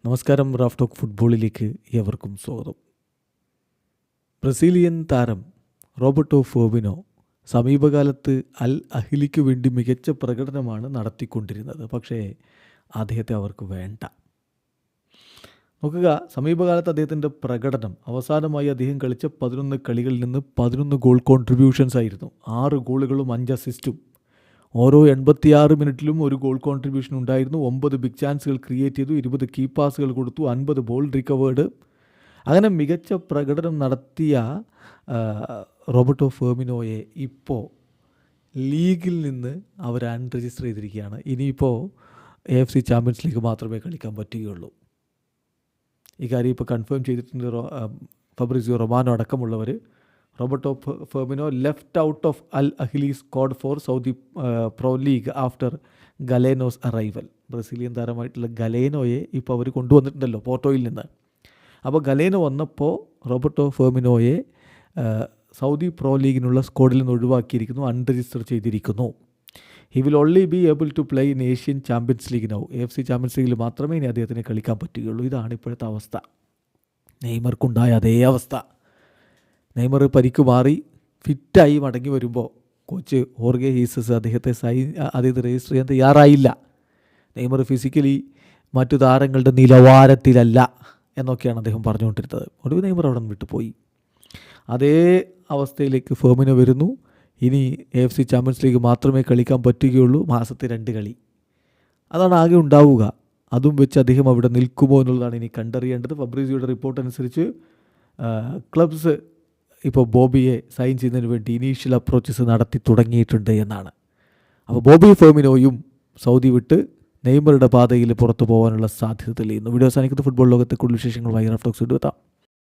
നമസ്കാരം. Raf talk ഫുട്ബോളിലേക്ക് ഏവർക്കും സ്വാഗതം. ബ്രസീലിയൻ താരം റോബർട്ടോ ഫെർമിനോ സമീപകാലത്ത് അൽ അഹ്ലിക്ക് വേണ്ടി മികച്ച പ്രകടനമാണ് നടത്തിക്കൊണ്ടിരുന്നത്. പക്ഷേ അദ്ദേഹത്തെ അവർക്ക് വേണ്ട. നോക്കുക, സമീപകാലത്ത് അദ്ദേഹത്തിൻ്റെ പ്രകടനം, അവസാനമായി അദ്ദേഹം കളിച്ച 11 കളികളിൽ നിന്ന് 11 ഗോൾ കോൺട്രിബ്യൂഷൻസ് ആയിരുന്നു. 6 ഗോളുകളും 5 അസിസ്റ്റും. ഓരോ 86 മിനിറ്റിലും ഒരു ഗോൾ കോൺട്രിബ്യൂഷൻ ഉണ്ടായിരുന്നു. 9 ബിഗ് ചാൻസുകൾ ക്രിയേറ്റ് ചെയ്തു, 20 കീ പാസുകൾ കൊടുത്തു, 50 ബോൾ റിക്കവേർഡ്. അങ്ങനെ മികച്ച പ്രകടനം നടത്തിയ റോബർട്ടോ ഫെർമിനോയെ ഇപ്പോൾ ലീഗിൽ നിന്ന് അവർ അൺരജിസ്റ്റർ ചെയ്തിരിക്കുകയാണ്. ഇനിയിപ്പോൾ AFC ചാമ്പ്യൻസ് ലീഗ് മാത്രമേ കളിക്കാൻ പറ്റുകയുള്ളൂ. ഇക്കാര്യം ഇപ്പോൾ കൺഫേം ചെയ്തിട്ടുണ്ട് ഫബ്രിസിയോ റൊമാനോ അടക്കമുള്ളവർ. Roberto Firmino left out of Al Ahli squad for Saudi Pro League after Galeno's arrival. Brazilian താരമായിട്ടുള്ള ഗലേനോയെ ഇപ്പോൾ അവർ കൊണ്ടുവന്നിട്ടുണ്ടല്ലോ പോർട്ടോയിൽ നിന്ന്. അപ്പോൾ ഗലേനോ വന്നപ്പോൾ റോബർട്ടോ ഫെർമിനോയെ സൗദി പ്രോ ലീഗിനുള്ള സ്ക്വാഡിൽ നിന്ന് ഒഴിവാക്കിയിരിക്കുന്നു, അൺരജിസ്റ്റർ ചെയ്തിരിക്കുന്നു. He will only be able to play in Asian Champions League now. AFC Champions ലീഗിൽ മാത്രമേ ഇനി അദ്ദേഹത്തിന് കളിക്കാൻ പറ്റുകയുള്ളൂ. ഇതാണ് ഇപ്പോഴത്തെ അവസ്ഥ. നെയ്മർക്കുണ്ടായ അതേ അവസ്ഥ. നെയ്മർ പരിക്ക് മാറി ഫിറ്റായി മടങ്ങി വരുമ്പോൾ കോച്ച് ഹോർഗെ ഹീസസ് അദ്ദേഹത്തെ രജിസ്റ്റർ ചെയ്യാൻ തയ്യാറായില്ല. നെയ്മർ ഫിസിക്കലി മറ്റു താരങ്ങളുടെ നിലവാരത്തിലല്ല എന്നൊക്കെയാണ് അദ്ദേഹം പറഞ്ഞുകൊണ്ടിരുന്നത്. ഒടുവിൽ നെയ്മർ അവിടെ നിന്ന് വിട്ടുപോയി. അതേ അവസ്ഥയിലേക്ക് ഫെർമിനോ വരുന്നു. ഇനി AFC ചാമ്പ്യൻസ് ലീഗ് മാത്രമേ കളിക്കാൻ പറ്റുകയുള്ളൂ. മാസത്തിൽ 2 കളി, അതാണ് ആകെ ഉണ്ടാവുക. അതും വെച്ച് അദ്ദേഹം അവിടെ നിൽക്കുമോ എന്നുള്ളതാണ് ഇനി കണ്ടറിയേണ്ടത്. ഫബ്രിസിയോയുടെ റിപ്പോർട്ട് അനുസരിച്ച് ക്ലബ്സ് ഇപ്പോൾ ബോബിയെ സൈൻ ചെയ്യുന്നതിന് വേണ്ടി ഇനീഷ്യൽ അപ്രോച്ചസ് നടത്തി തുടങ്ങിയിട്ടുണ്ട് എന്നാണ്. അപ്പോൾ ബോബി ഫെർമിനോയും സൗദി വിട്ട് നെയ്മറുടെ പാതയിൽ പുറത്തു പോകാനുള്ള സാധ്യത തെളിയുന്നു. വീഡിയോ അവസാനിക്കുന്ന ഫുട്ബോൾ ലോകത്തെ കൂടുതൽ വിശേഷങ്ങളുമായി റാഫ് ടോക്സ് എത്താം.